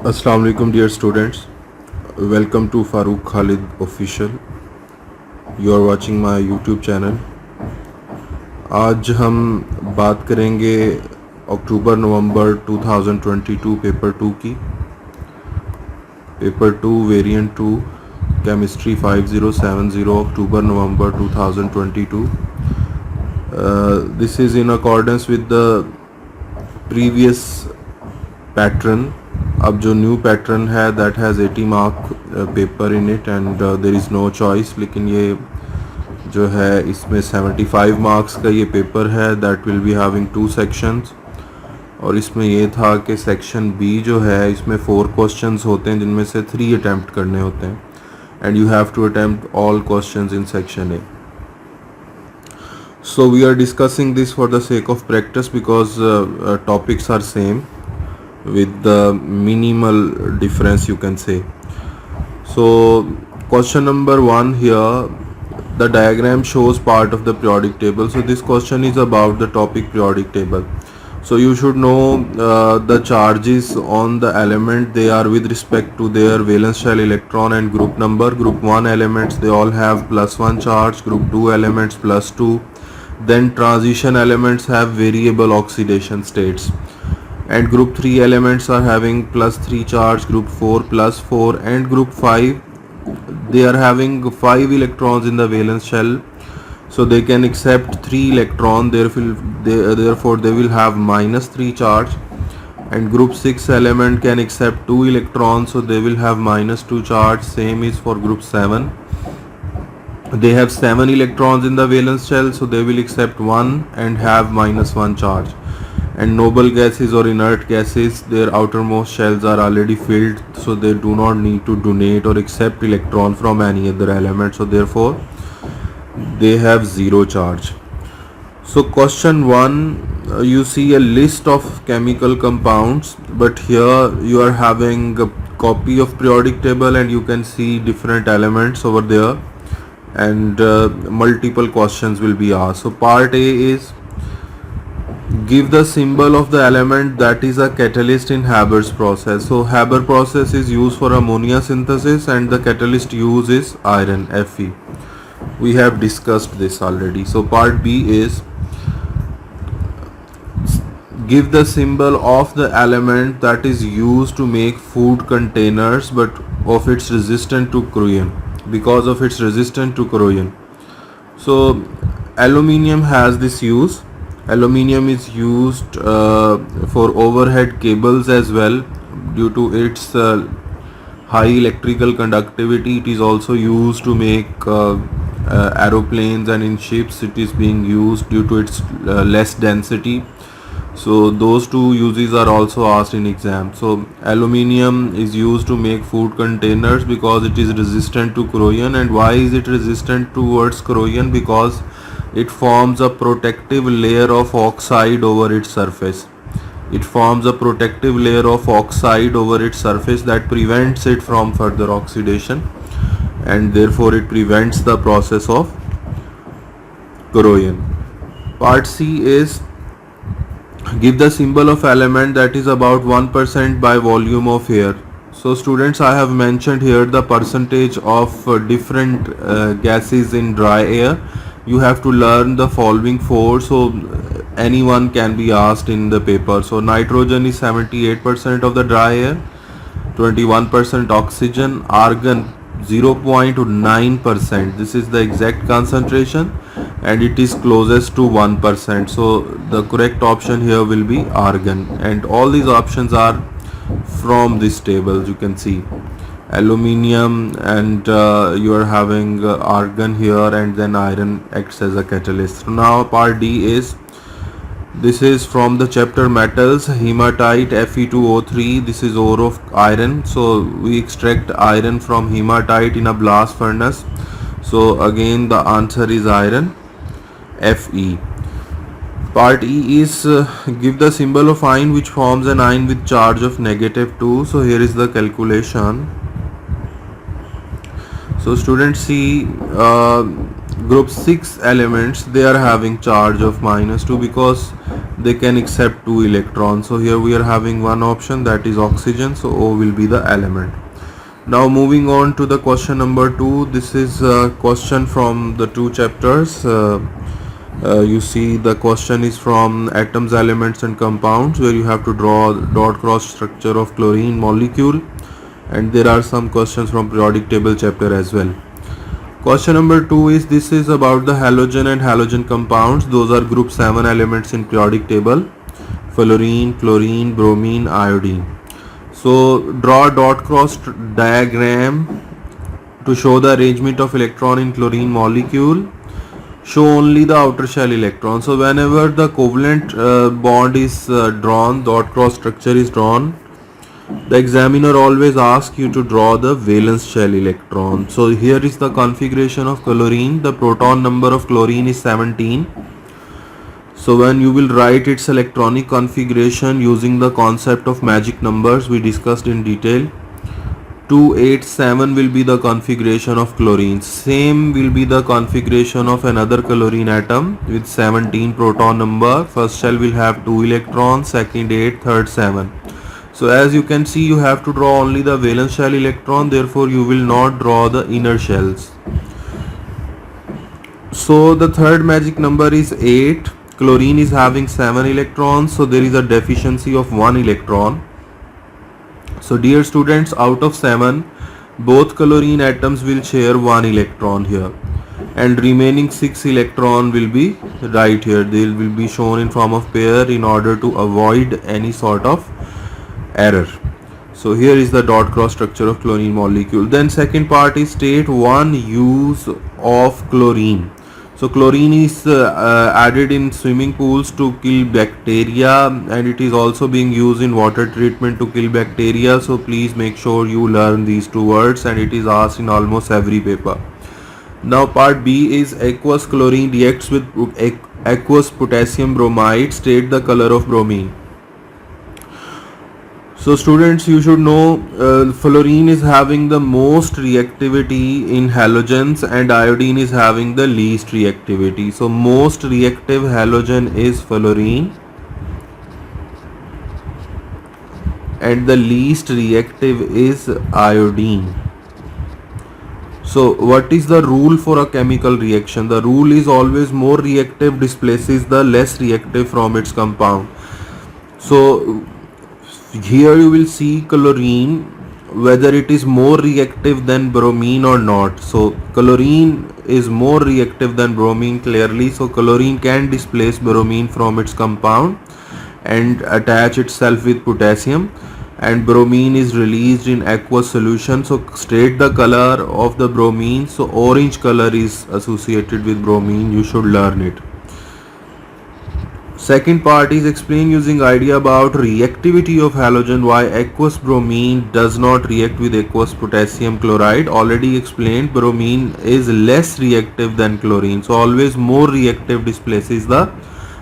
Assalamu alaikum dear students. Welcome to Farooq Khalid Official. You are watching my YouTube channel. आज हम बात करेंगे अक्टूबर नवंबर 2022 paper 2 की। Paper 2 variant 2 chemistry 5070 October November 2022. This is in accordance with the previous pattern. अब जो new pattern है that has 80 mark paper in it and there is no choice, लेकिन ये जो है इसमें 75 मार्क्स का ये पेपर है that will be having 2 sections. और इसमें ये था कि सेक्शन बी जो है इसमें 4 क्वेश्चंस होते हैं जिनमें से 3 अटैम्प्ट करने होते हैं and you have to attempt all questions in section A. So we are discussing this for the sake of practice because topics are same with the minimal difference, you can say. So question number 1 here, the diagram shows part of the periodic table. So this question is about the topic periodic table. So you should know the charges on the element, they are with respect to their valence shell electron and group number. Group 1 elements, they all have +1 charge, group 2 elements +2. Then transition elements have variable oxidation states, and group 3 elements are having +3 charge, group 4 +4, and group 5 they are having 5 electrons in the valence shell, so they can accept 3 electron, therefore they will have -3 charge. And group 6 element can accept 2 electrons, so they will have -2 charge. Same is for group 7. They have 7 electrons in the valence shell, so they will accept 1 and have -1 charge. And noble gases or inert gases, their outermost shells are already filled, so they do not need to donate or accept electron from any other element, so therefore they have 0 charge. So question 1, you see a list of chemical compounds, but here you are having a copy of periodic table and you can see different elements over there, and multiple questions will be asked. So part A is, give the symbol of the element that is a catalyst in Haber's process. So Haber process is used for ammonia synthesis and the catalyst used is iron, Fe. We have discussed this already. So part B is, give the symbol of the element that is used to make food containers but of its resistant to corrosion, because of its resistant to corrosion. So aluminium has this use. Aluminium is used for overhead cables as well due to its high electrical conductivity. It is also used to make aeroplanes, and in ships it is being used due to its less density. So those two uses are also asked in exam. So aluminium is used to make food containers because it is resistant to corrosion. And why is it resistant towards corrosion? Because it forms a protective layer of oxide over its surface. It forms a protective layer of oxide over its surface that prevents it from further oxidation, and therefore it prevents the process of corrosion. Part C is, give the symbol of element that is about 1% by volume of air. So students, I have mentioned here the percentage of different gases in dry air. You have to learn the following 4, so anyone can be asked in the paper. So nitrogen is 78% of the dry air, 21% oxygen, argon 0.9%, this is the exact concentration, and it is closest to 1%. So the correct option here will be argon, and all these options are from this table. You can see aluminium, and you are having argon here, and then iron acts as a catalyst. So now part D is, this is from the chapter metals, hematite Fe2O3, this is ore of iron. So we extract iron from hematite in a blast furnace. So again the answer is iron, Fe. Part E is, give the symbol of ion which forms an ion with charge of -2. So here is the calculation. So students, see Group 6 elements, they are having charge of -2 because they can accept 2 electrons. So here we are having one option, that is oxygen, so O will be the element. Now moving on to the question number 2. This is a question from the two chapters. You see the question is from atoms, elements and compounds, where you have to draw dot cross structure of chlorine molecule, and there are some questions from periodic table chapter as well. Question number 2 is, this is about the halogen and halogen compounds. Those are group 7 elements in periodic table: fluorine, chlorine, bromine, iodine. So draw dot cross diagram to show the arrangement of electron in chlorine molecule. Show only the outer shell electron. So whenever the covalent bond is drawn, dot cross structure is drawn, the examiner always asks you to draw the valence shell electron. So here is the configuration of chlorine. The proton number of chlorine is 17. So when you will write its electronic configuration using the concept of magic numbers we discussed in detail, 287 will be the configuration of chlorine. Same will be the configuration of another chlorine atom with 17 proton number. First shell will have 2 electrons, second 8, third 7. So as you can see, you have to draw only the valence shell electron, therefore you will not draw the inner shells. So the third magic number is 8. Chlorine is having 7 electrons, so there is a deficiency of 1 electron. So dear students, out of 7, both chlorine atoms will share 1 electron here, and remaining 6 electron will be right here. They will be shown in form of pair in order to avoid any sort of error. So here is the dot cross structure of chlorine molecule. Then second part is state one use of chlorine. So chlorine is added in swimming pools to kill bacteria, and it is also being used in water treatment to kill bacteria. So please make sure you learn these two words, and it is asked in almost every paper. Now part B is aqueous chlorine reacts with aqueous potassium bromide. State the color of bromine. So students, you should know fluorine is having the most reactivity in halogens and iodine is having the least reactivity. So most reactive halogen is fluorine and the least reactive is iodine. So what is the rule for a chemical reaction? The rule is always more reactive displaces the less reactive from its compound. So here you will see chlorine, whether it is more reactive than bromine or not. So chlorine is more reactive than bromine clearly. So chlorine can displace bromine from its compound and attach itself with potassium, and bromine is released in aqueous solution. So state the color of the bromine. So orange color is associated with bromine. You should learn it. Second part is explain using idea about reactivity of halogen why aqueous bromine does not react with aqueous potassium chloride. Already explained, bromine is less reactive than chlorine. So always more reactive displaces the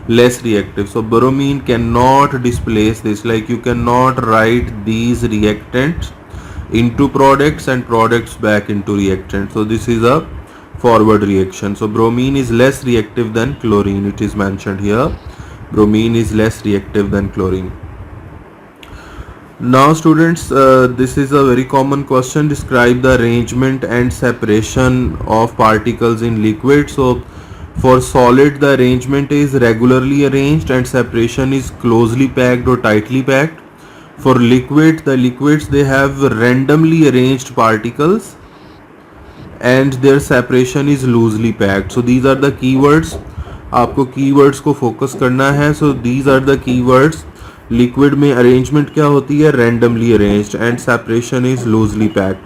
less reactive. So bromine cannot displace this, like you cannot write these reactants into products and products back into reactants. So this is a forward reaction. So bromine is less reactive than chlorine. It is mentioned here. Bromine is less reactive than chlorine. Now students, this is a very common question. Describe the arrangement and separation of particles in liquid. So for solid, the arrangement is regularly arranged and separation is closely packed or tightly packed. For liquid, the liquids, they have randomly arranged particles and their separation is loosely packed. So these are the keywords. आपको keywords को focus करना है. So these are the keywords. Liquid में arrangement क्या होती है? Randomly arranged and separation is loosely packed.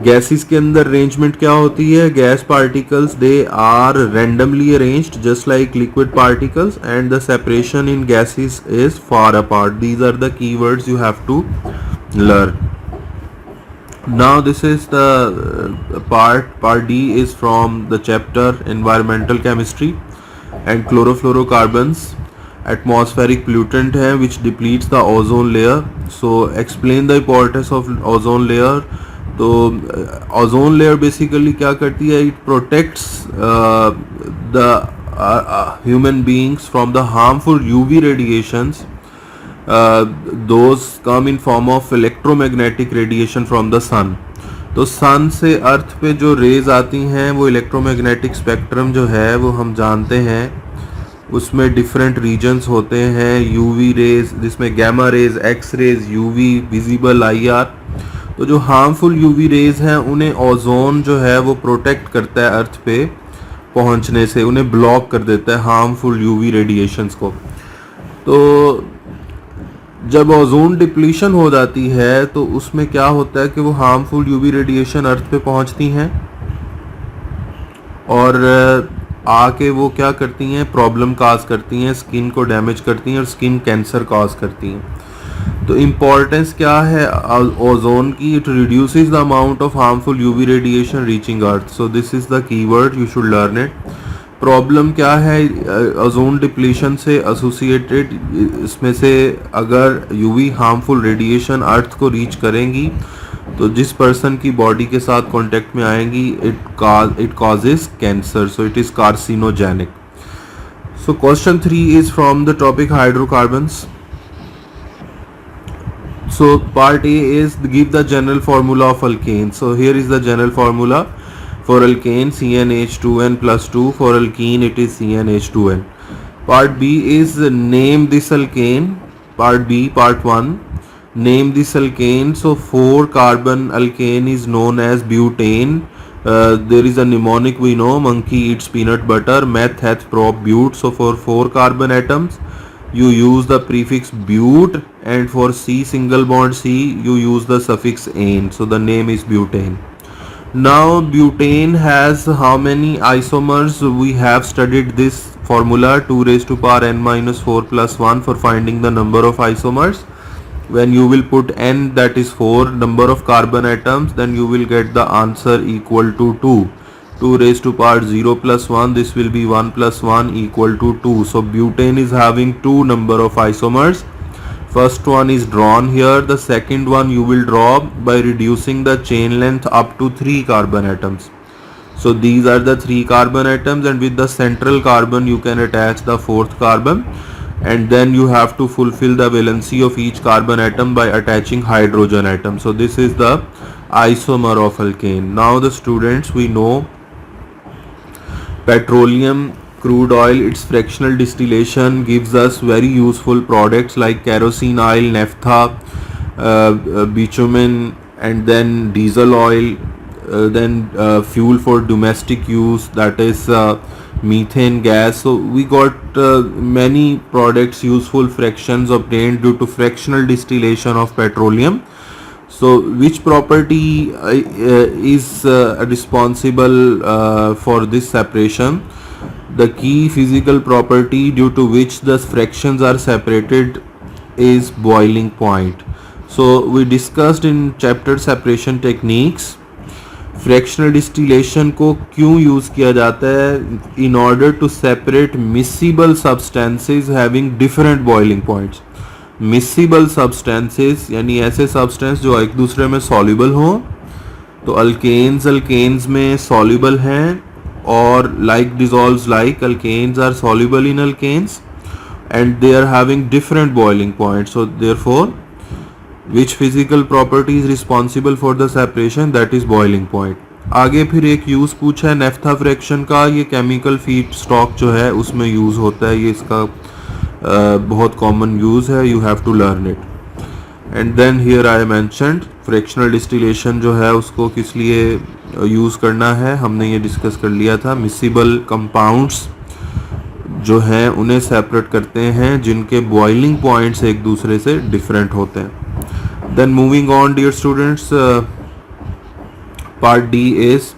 Gases के अंदर arrangement क्या होती है? Gas particles, they are randomly arranged just like liquid particles, and the separation in gases is far apart. These are the keywords you have to learn. Now this is the part D is from the chapter environmental chemistry. And chlorofluorocarbons atmospheric pollutant है which depletes the ozone layer. So explain the importance of ozone layer. तो ozone layer basically क्या करती है, it protects the human beings from the harmful UV radiations, those come in form of electromagnetic radiation from the sun. तो sun से अर्थ पे जो raise आती हैं वो इलेक्ट्रोमैग्नेटिक स्पेक्ट्रम जो है वो हम जानते हैं, उसमें डिफरेंट रीजन्स होते हैं, यूवी रेज जिसमें gamma rays, X rays, UV, visible, IR. तो जो हार्मफुल यूवी रेज हैं उन्हें ओजोन जो है वो प्रोटेक्ट करता है अर्थ पे पहुंचने से, उन्हें ब्लॉक कर देता है हार्मफुल यूवी रेडिएशंस को। तो जब ओजोन डिप्लीशन हो जाती है तो उसमें क्या होता है कि वो हार्मफुल यूवी रेडिएशन अर्थ पे पहुंचती हैं और आके वो क्या करती हैं, प्रॉब्लम काज करती हैं, स्किन को डैमेज करती हैं और स्किन कैंसर काज करती हैं। तो इम्पॉर्टेंस क्या है ओजोन की, it reduces the amount of harmful UV radiation reaching earth. So this is the keyword, you should learn it. Problem क्या है ओजोन डिप्लीशन से एसोसिएटेड, इसमें से अगर यूवी हार्मफुल रेडिएशन अर्थ को रीच करेंगी तो जिस पर्सन की बॉडी के साथ कांटेक्ट में आएंगी it causes cancer, so it is carcinogenic. So question 3 is from the topic hydrocarbons. So part A is give the general formula of alkane. So here is the general formula for alkane, CnH2n plus 2. For alkene it is CnH2n. Part B is name this alkane. Part B, part 1, name this alkane. So 4 carbon alkane is known as butane. There is a mnemonic we know, monkey eats peanut butter, meth hath prop but. So for 4 carbon atoms you use the prefix but, and for C single bond C you use the suffix ane, so the name is butane. Now butane has how many isomers? We have studied this formula 2 raised to power n minus 4 plus 1 for finding the number of isomers. When you will put n, that is 4 number of carbon atoms, then you will get the answer equal to 2. 2 raised to power 0 plus 1, this will be 1 plus 1 equal to 2. So butane is having 2 number of isomers. First one is drawn here, the second one you will draw by reducing the chain length up to 3 carbon atoms. So these are the 3 carbon atoms, and with the central carbon you can attach the 4th carbon, and then you have to fulfill the valency of each carbon atom by attaching hydrogen atom. So this is the isomer of alkane. Now the students, we know petroleum, crude oil, its fractional distillation gives us very useful products like kerosene oil, naphtha, bitumen, and then diesel oil, then fuel for domestic use, that is methane gas. So we got many products, useful fractions obtained due to fractional distillation of petroleum. So which property is responsible for this separation? The key physical property due to which the fractions are separated is boiling point. So we discussed in chapter separation techniques, fractional distillation को क्यों use किया जाता है? In order to separate miscible substances having different boiling points. Miscible substances यानी ऐसे substance जो एक दूसरे में सॉल्युबल हों, तो अल्केन्स में सॉल्युबल हैं, और like dissolves like, alkanes are soluble in alkanes and they are having different boiling points. So therefore which physical property is responsible for the separation? That is boiling point. आगे फिर एक use पूछा है naphtha fraction का. ये chemical feed stock जो है उसमें यूज होता है, ये इसका बहुत कॉमन यूज है, you have to learn it. And then here I mentioned fractional distillation जो है उसको किस लिए यूज करना है, हमने ये डिस्कस कर लिया था. मिसिबल कंपाउंड्स जो हैं उन्हें सेपरेट करते हैं जिनके बॉइलिंग पॉइंट्स एक दूसरे से डिफरेंट होते हैं. Then moving on dear students, part D is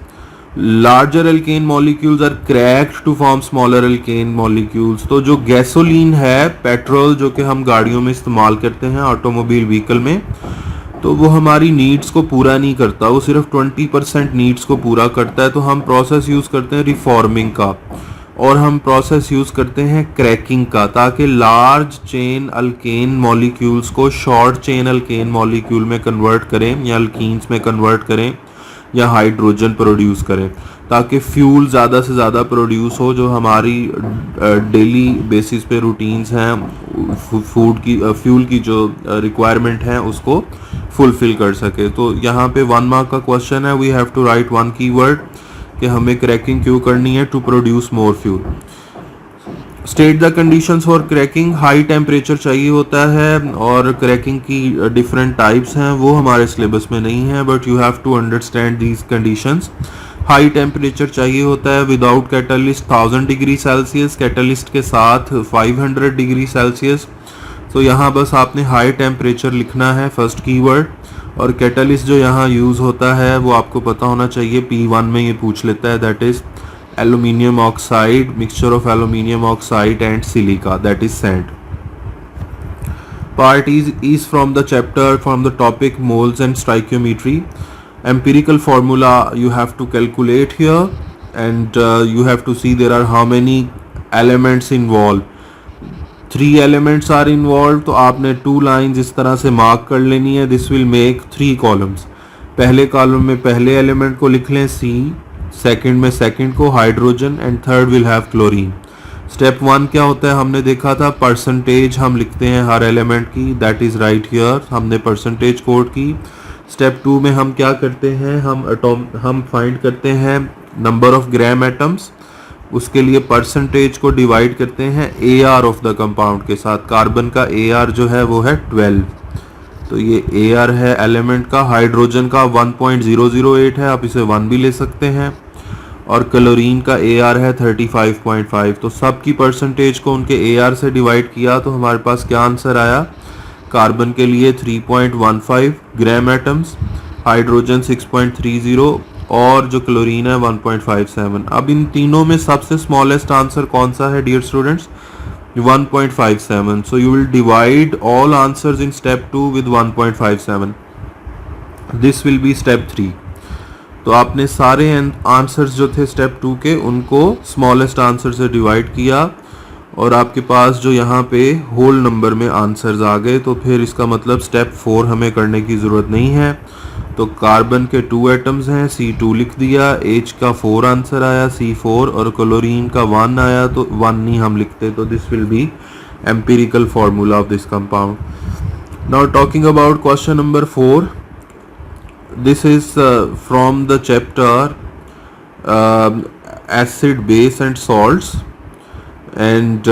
larger alkane molecules are cracked to form smaller alkane molecules. तो जो गैसोलीन है, पेट्रोल जो कि हम गाड़ियों में इस्तेमाल करते हैं ऑटोमोबाइल व्हीकल में, तो वो हमारी नीड्स को पूरा नहीं करता, वो सिर्फ 20% नीड्स को पूरा करता है. तो हम प्रोसेस यूज़ करते हैं रिफॉर्मिंग का. और हम प्रोसेस यूज़ करते हैं क्रैकिंग का, ताकि लार्ज चेन अल्केन मॉलिक्यूल्स को शॉर्ट चेन अल्केन मॉलिक्यूल में कन्वर्ट करें या अल्कीन्स में कन्वर्ट करें या हाइड्रोजन प्रोड्यूस करें, ताकि फ्यूल ज़्यादा से ज़्यादा प्रोड्यूस हो जो हमारी डेली बेसिस पे रूटीन्स हैं फूड की फ्यूल की जो रिक्वायरमेंट है उसको फुलफिल कर सके। तो यहाँ पे 1 मार्क का क्वेश्चन है, we have to write 1 keyword कि हमें क्रैकिंग क्यों करनी है, to produce more fuel. State the conditions for cracking, high temperature चाहिए होता है और क्रैकिंग की डिफरेंट टाइप्स हैं, वो हमारे सिलेबस में नहीं है, but you have to understand these conditions. High temperature चाहिए होता है without catalyst 1000 degree Celsius, catalyst के साथ 500 डिग्री सेल्सियस। तो यहाँ बस आपने हाई टेम्परेचर लिखना है फर्स्ट कीवर्ड, और कैटलिस्ट जो यहाँ यूज़ होता है वो आपको पता होना चाहिए, P1 में ये पूछ लेता है, that is aluminium oxide, mixture of aluminium oxide and silica, that is sand. Part is from the chapter, from the topic moles and stoichiometry. Empirical formula you have to calculate here, and you have to see there are how many elements involved. 3 elements are involved, तो आपने 2 lines इस तरह से mark कर लेनी है, this will make 3 columns. पहले column में पहले एलिमेंट को लिख लें C, सेकंड में सेकंड को hydrogen, and third will have chlorine. Step 1 क्या होता है हमने देखा था, परसेंटेज हम लिखते हैं हर एलिमेंट की, दैट इज राइट हियर, हमने परसेंटेज कोड की। स्टेप 2 में हम क्या करते हैं, हम फाइंड करते हैं नंबर ऑफ ग्राम एटम्स, उसके लिए परसेंटेज को डिवाइड करते हैं AR ऑफ द कंपाउंड के साथ। कार्बन का AR जो है वो है 12, तो ये AR है एलिमेंट का। हाइड्रोजन का 1.008 है, आप इसे 1 भी ले सकते हैं, और क्लोरीन का AR है 35.5। तो सब की परसेंटेज को उनके AR से डिवाइड किया तो हमारे पास क्या आंसर आया, कार्बन के लिए 3.15 ग्राम एटम्स, हाइड्रोजन 6.30 और जो क्लोरीन है 1.57। अब इन तीनों में सबसे स्मॉलेस्ट आंसर कौन सा है dear students, 1.57। So you will divide all answers in step 2 with 1.57. This will be step 3. तो आपने सारे आंसर्स जो थे स्टेप 2 के उनको स्मॉलेस्ट आंसर से डिवाइड किया और आपके पास जो यहाँ पे होल नंबर में आंसर्स आ गए। तो फिर इसका मतलब स्टेप 4 हमें करने की ज़रूरत नहीं है। तो कार्बन के 2 एटम्स हैं, C2 लिख दिया, H का 4 आंसर आया, C4, और क्लोरीन का 1 आया तो 1 नहीं हम लिखते। तो this will B empirical formula of this compound. Now talking about question number 4, this is from the chapter acid, base and salts, and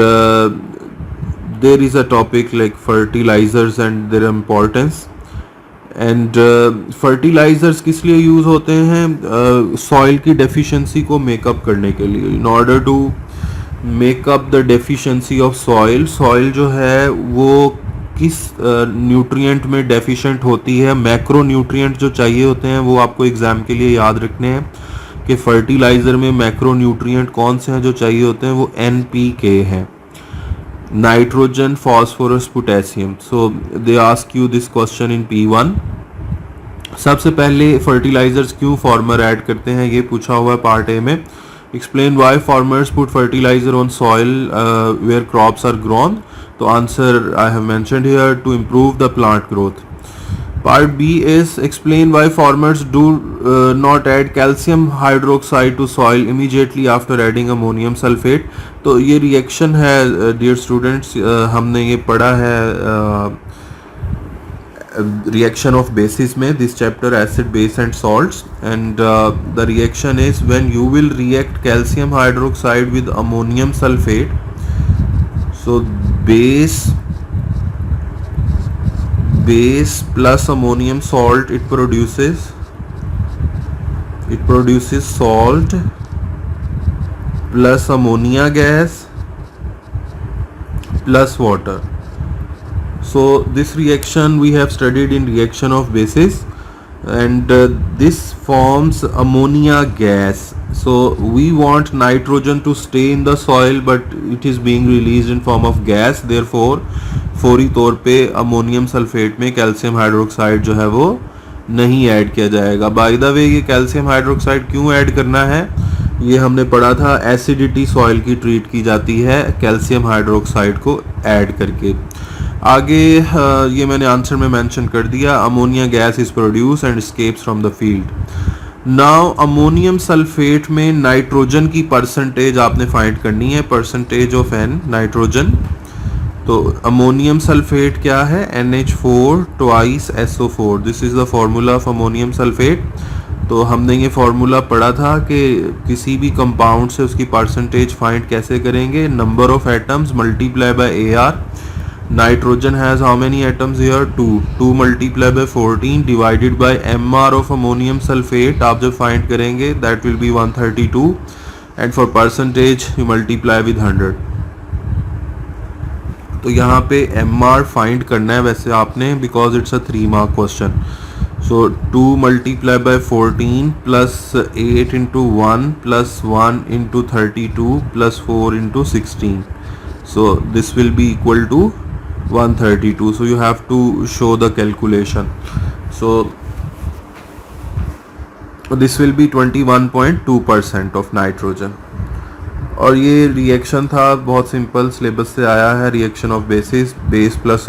there is a topic like fertilizers and their importance. And fertilizers किस लिए use होते हैं, soil की deficiency को makeup करने के लिए। In order to makeup the deficiency of soil, soil जो है वो किस न्यूट्रिएंट में डेफिशिएंट होती है, मैक्रो न्यूट्रिएंट जो चाहिए होते हैं वो आपको एग्जाम के लिए याद रखने हैं कि फर्टिलाइज़र में मैक्रो न्यूट्रिएंट कौन से हैं जो चाहिए होते हैं, वो NPK हैं, nitrogen, phosphorus, potassium. So they ask you this question in P1। सबसे पहले फर्टिलाइजर्स क्यों फार्मर ऐड करते हैं ये पूछा हुआ है पार्ट ए में। Explain why farmers put fertilizer on soil where crops are grown. तो answer I have mentioned here, to improve the plant growth. Part B is explain why farmers do not add calcium hydroxide to soil immediately after adding ammonium sulfate। तो ये reaction है dear students, हमने ये पढ़ा है reaction of basis में, this chapter acid, base and salts, and the reaction is when you will react calcium hydroxide with ammonium sulphate. So base plus ammonium salt, it produces salt plus ammonia gas plus water. So this reaction we have studied in reaction of bases, and this forms ammonia gas. So we want nitrogen to stay in the soil, but it is being released in form of gas, therefore फौरी तौर पे ammonium sulphate में calcium hydroxide जो है वो नहीं add किया जाएगा। बाय द वे ये कैल्शियम हाइड्रोक्साइड क्यों ऐड करना है, ये हमने पढ़ा था, एसिडिटी सॉइल की ट्रीट की जाती है कैल्शियम हाइड्रोक्साइड को ऐड करके। आगे ये मैंने आंसर में मेंशन कर दिया, ammonia gas is produce and escapes from the field. Now ammonium sulphate में नाइट्रोजन की परसेंटेज आपने फाइंड करनी है, परसेंटेज ऑफ एन नाइट्रोजन। तो अमोनियम सल्फेट क्या है, NH4 twice SO4, this is the formula of ammonium sulphate. तो हमने ये फॉर्मूला पढ़ा था कि किसी भी कंपाउंड से उसकी परसेंटेज फाइंड कैसे करेंगे, number of atoms multiply by AR। Nitrogen has how many atoms here, 2 multiply by 14 divided by MR of ammonium sulphate. आप जब फाइंड करेंगे that will B 132 and for percentage you multiply with 100। तो यहाँ पे MR find करना है वैसे आपने, because it's a 3 mark question. So 2 multiplied by 14 plus 8 into 1 plus 1 into 32 plus 4 into 16. So this will be equal to 132. So you have to show the calculation. So this will be 21.2% of nitrogen. और ये reaction था बहुत simple, syllabus से आया है, reaction of basis, base plus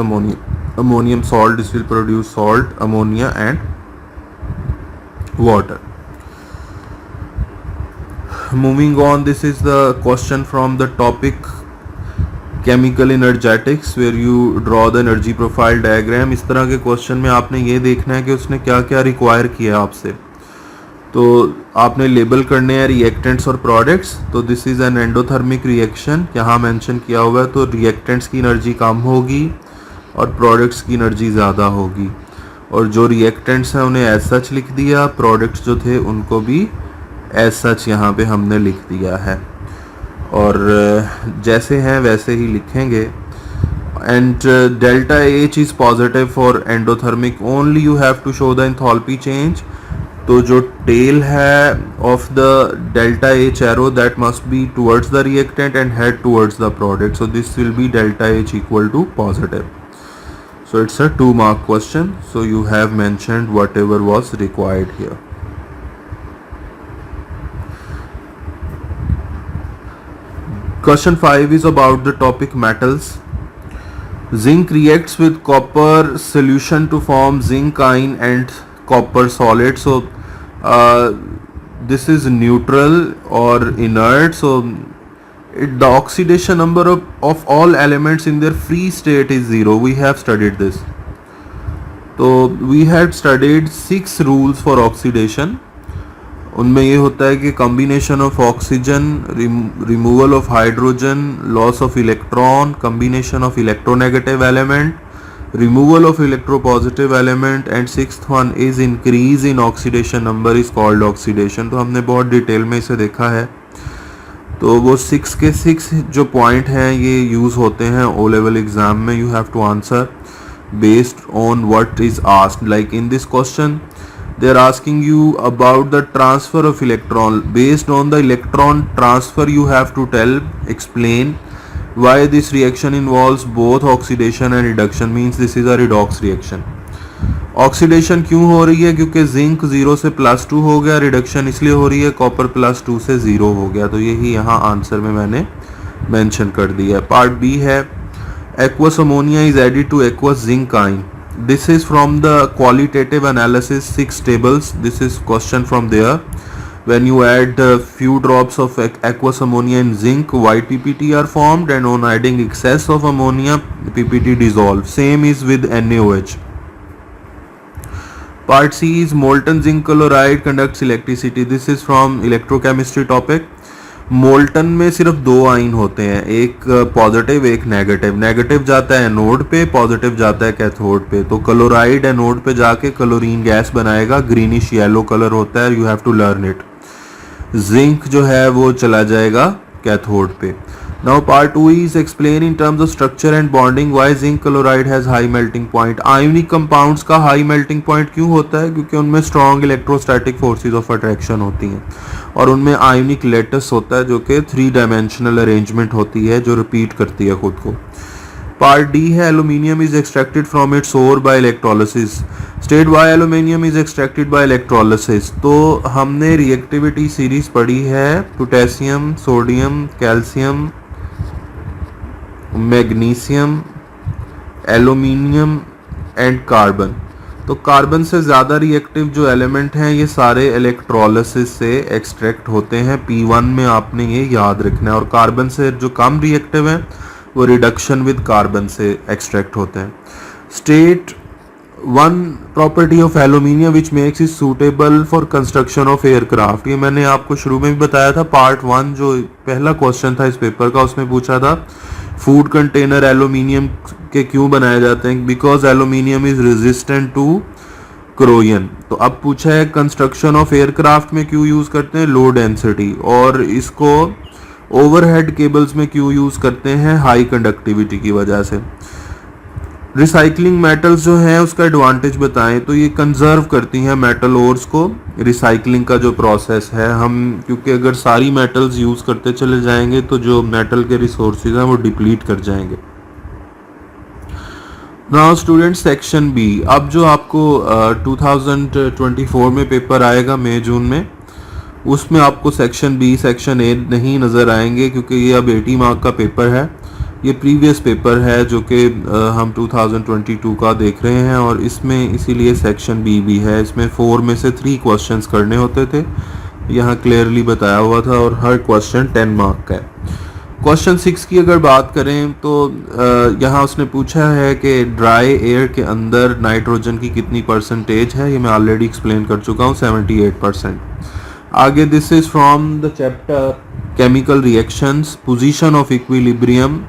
ammonium salt, this will produce salt, ammonia and water. Moving on, this is the question from the topic chemical energetics where you draw the energy profile diagram। इस तरह के question में आपने ये देखना है कि उसने क्या क्या रिक्वायर किया आपसे। तो आपने लेबल करने हैं रिएक्टेंट्स और प्रोडक्ट्स। तो this is an endothermic reaction, यहाँ मेंशन किया हुआ है। तो रिएक्टेंट्स की एनर्जी कम होगी और प्रोडक्ट्स की एनर्जी ज़्यादा होगी, और जो रिएक्टेंट्स हैं उन्हें एज सच लिख दिया, प्रोडक्ट्स जो थे उनको भी एज सच यहाँ पे हमने लिख दिया है, और जैसे हैं वैसे ही लिखेंगे। And delta H is positive for endothermic, only you have to show the enthalpy change. तो जो टेल है of the delta H arrow that must be towards the reactant and head towards the product, so this will be delta H equal to positive. So it's a 2 mark question, so you have mentioned whatever was required here. Question 5 is about the topic metals. Zinc reacts with copper solution to form zinc ion and copper solid. So this is neutral or inert, so the oxidation number of all elements in their free state is 0. We have studied this. तो we had studied 6 rules for oxidation. उनमें ये होता है कि combination of oxygen, removal of hydrogen, loss of electron, combination of electronegative element, removal of electropositive element, and 6th one is increase in oxidation number is called oxidation. तो हमने बहुत detail में इसे देखा है। तो वो 6 के 6 जो पॉइंट हैं ये यूज़ होते हैं ओ लेवल एग्ज़ाम में। You have to answer based on what is asked. Like in this question they are asking you about the transfer of electron. Based on the electron transfer you have to explain why this reaction involves both oxidation and reduction, means this is a redox reaction. Oxidation क्यों हो रही है, क्योंकि zinc 0 से +2 हो गया, reduction इसलिए हो रही है कॉपर +2 से 0 हो गया। तो यही यहाँ आंसर में मैंने मेंशन कर दिया है। पार्ट बी है, aqueous ammonia is added to aqueous zinc ion. This is from the qualitative analysis 6 tables. This is question from there. When you add a few drops of aqueous ammonia in zinc, white PPT are formed, and on adding excess of ammonia, PPT dissolves. Same is with NaOH. Part C is molten zinc chloride conducts electricity. This is from electrochemistry topic. Molten में सिर्फ 2 ion होते हैं, एक positive एक negative. Negative जाता है anode पे, positive जाता है कैथोड पे। तो क्लोराइड एनोड पे जाके क्लोरीन गैस बनाएगा, ग्रीनिश येलो कलर होता है, you have to learn it. Zinc जो है वो चला जाएगा कैथोड पे। Now part 2 is explain in terms of structure and bonding why zinc chloride has high melting point. Ionic compounds का हाई मेल्टिंग पॉइंट क्यों होता है, क्योंकि उनमें strong electrostatic forces of attraction होती हैं, और उनमें आयोनिक लेटस होता है जो कि 3 डायमेंशनल अरेंजमेंट होती है जो रिपीट करती है खुद को। Part D is aluminium is extracted from its ore by electrolysis. State why aluminium is extracted by electrolysis. तो हमने रिएक्टिविटी सीरीज पढ़ी है potassium, sodium, calcium, magnesium, aluminium and carbon. तो कार्बन से ज़्यादा रिएक्टिव जो एलिमेंट हैं ये सारे इलेक्ट्रोलिसिस से एक्सट्रैक्ट होते हैं। P1 में आपने ये याद रखना है। और कार्बन से जो कम रिएक्टिव हैं वो रिडक्शन विद कार्बन से एक्सट्रैक्ट होते हैं। State one property of aluminium which makes it suitable for construction of aircraft. ये मैंने आपको शुरू में भी बताया था, पार्ट 1 जो पहला क्वेश्चन था इस पेपर का उसमें पूछा था फूड कंटेनर एल्यूमिनियम के क्यों बनाए जाते हैं, because aluminium is resistant to corrosion. तो अब पूछा है कंस्ट्रक्शन ऑफ एयरक्राफ्ट में क्यों यूज करते हैं, लो डेंसिटी। और इसको ओवरहेड केबल्स में क्यों यूज करते हैं, हाई कंडक्टिविटी की वजह से। रिसाइकलिंग मेटल्स जो हैं उसका एडवांटेज बताएं तो ये कंजर्व करती हैं मेटल ओर्स को। रिसाइकलिंग का जो प्रोसेस है हम, क्योंकि अगर सारी मेटल्स यूज करते चले जाएंगे तो जो मेटल के रिसोर्सेज हैं वो डिप्लीट कर जाएंगे। नाउ स्टूडेंट सेक्शन बी, अब जो आपको 2024 में पेपर आएगा मई जून में, उसमें आपको सेक्शन बी सेक्शन ए नहीं नज़र आएंगे क्योंकि ये अब 80 मार्क का पेपर है। ये प्रीवियस पेपर है जो कि हम 2022 का देख रहे हैं और इसमें इसीलिए सेक्शन बी भी है। इसमें 4 में से 3 क्वेश्चंस करने होते थे, यहाँ क्लियरली बताया हुआ था और हर क्वेश्चन 10 मार्क का है। क्वेश्चन 6 की अगर बात करें तो यहाँ उसने पूछा है कि ड्राई एयर के अंदर नाइट्रोजन की कितनी परसेंटेज है। ये मैं ऑलरेडी एक्सप्लेन कर चुका हूँ, 78%। आगे this is from the chapter chemical reactions, position of equilibrium.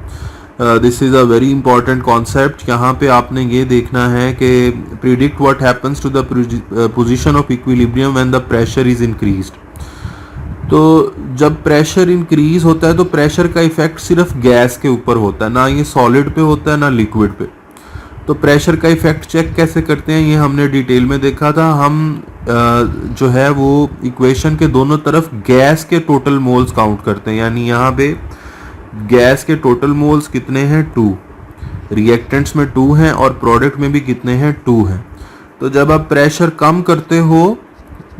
This is a very important concept. यहाँ पे आपने ये देखना है कि predict what happens to the position of equilibrium when the pressure is increased. तो जब प्रेशर इंक्रीज होता है तो प्रेशर का इफेक्ट सिर्फ गैस के ऊपर होता है, ना ये सॉलिड पे होता है ना लिक्विड पे। तो प्रेशर का इफेक्ट चेक कैसे करते हैं ये हमने डिटेल में देखा था। हम जो है वो इक्वेशन के दोनों तरफ गैस के टोटल मोल्स काउंट करते हैं, यानी यहाँ पे गैस के टोटल मोल्स कितने हैं, 2। रिएक्टेंट्स में 2 हैं और प्रोडक्ट में भी कितने हैं, 2 हैं। तो जब आप प्रेशर कम करते हो,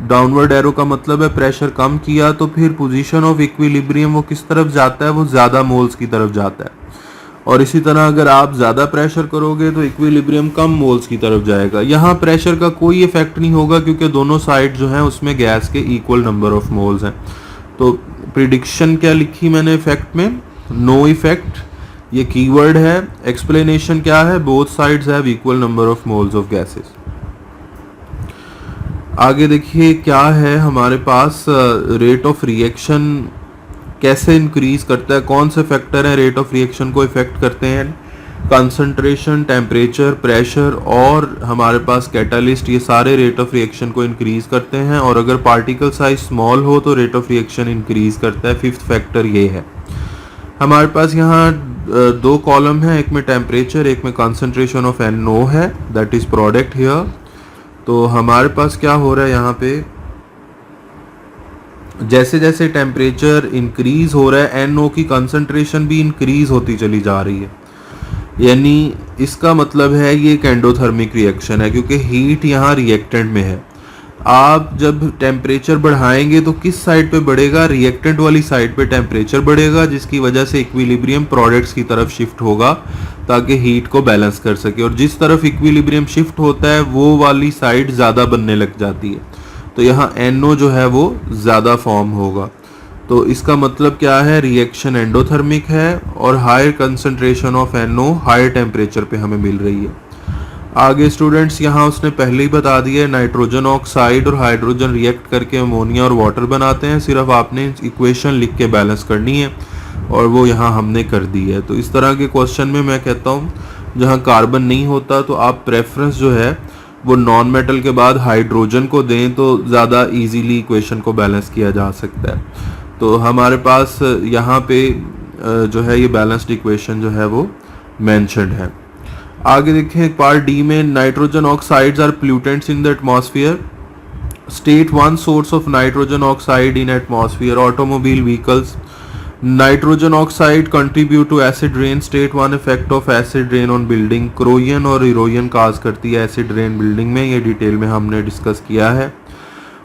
डाउनवर्ड एरो का मतलब है प्रेशर कम किया, तो फिर पोजीशन ऑफ इक्विलिब्रियम वो किस तरफ जाता है, वो ज़्यादा मोल्स की तरफ जाता है। और इसी तरह अगर आप ज़्यादा प्रेशर करोगे तो इक्विलिब्रियम कम मोल्स की तरफ जाएगा। यहाँ प्रेशर का कोई इफेक्ट नहीं होगा क्योंकि दोनों साइड जो हैं उसमें गैस के इक्वल नंबर ऑफ मोल्स हैं। तो प्रिडिक्शन क्या लिखी मैंने इफेक्ट में, नो इफेक्ट, ये कीवर्ड है। एक्सप्लेनेशन क्या है, both sides have equal number of moles of gases. आगे देखिए क्या है हमारे पास, रेट ऑफ रिएक्शन कैसे इंक्रीज करता है, कौन से फैक्टर हैं रेट ऑफ रिएक्शन को इफेक्ट करते हैं, कंसंट्रेशन, टेम्परेचर, प्रेशर और हमारे पास कैटालिस्ट, ये सारे रेट ऑफ रिएक्शन को इंक्रीज करते हैं। और अगर पार्टिकल साइज स्मॉल हो तो रेट ऑफ रिएक्शन इंक्रीज करता है। 5th फैक्टर ये है। हमारे पास यहाँ 2 कॉलम है, एक में टेम्परेचर एक में कंसंट्रेशन ऑफ NO है, दैट इज प्रोडक्ट हियर। तो हमारे पास क्या हो रहा है यहाँ पे, जैसे जैसे टेम्परेचर इंक्रीज हो रहा है NO की कंसंट्रेशन भी इंक्रीज होती चली जा रही है, यानी इसका मतलब है ये एक एंडोथर्मिक रिएक्शन है क्योंकि हीट यहाँ रिएक्टेंट में है। आप जब टेम्परेचर बढ़ाएंगे तो किस साइड पे बढ़ेगा, रिएक्टेंट वाली साइड पे टेम्परेचर बढ़ेगा, जिसकी वजह से इक्विलिब्रियम प्रोडक्ट्स की तरफ शिफ्ट होगा ताकि हीट को बैलेंस कर सके। और जिस तरफ इक्विलिब्रियम शिफ्ट होता है वो वाली साइड ज़्यादा बनने लग जाती है, तो यहाँ NO जो है वो ज़्यादा फॉर्म होगा। तो इसका मतलब क्या है, रिएक्शन एंडोथर्मिक है और higher concentration of NO higher temperature पे हमें मिल रही है। आगे स्टूडेंट्स यहाँ उसने पहले ही बता दिया है, नाइट्रोजन ऑक्साइड और हाइड्रोजन रिएक्ट करके अमोनिया और वाटर बनाते हैं। सिर्फ आपने इक्वेशन लिख के बैलेंस करनी है और वो यहाँ हमने कर दी है। तो इस तरह के क्वेश्चन में मैं कहता हूँ जहाँ कार्बन नहीं होता तो आप प्रेफरेंस जो है वो नॉन मेटल के बाद हाइड्रोजन को दें तो ज़्यादा इजीली इक्वेशन को बैलेंस किया जा सकता है। तो हमारे पास यहाँ पे जो है ये बैलेंस्ड इक्वेशन जो है वो मेंशन्ड है। आगे देखें पार्ट डी में, nitrogen oxides are pollutants in the atmosphere. State 1 source of nitrogen oxide in atmosphere, automobile vehicles. Nitrogen oxide contribute to acid rain, state one effect of acid rain on building. Corrosion और erosion काज करती है acid rain building में, ये detail में हमने discuss किया है।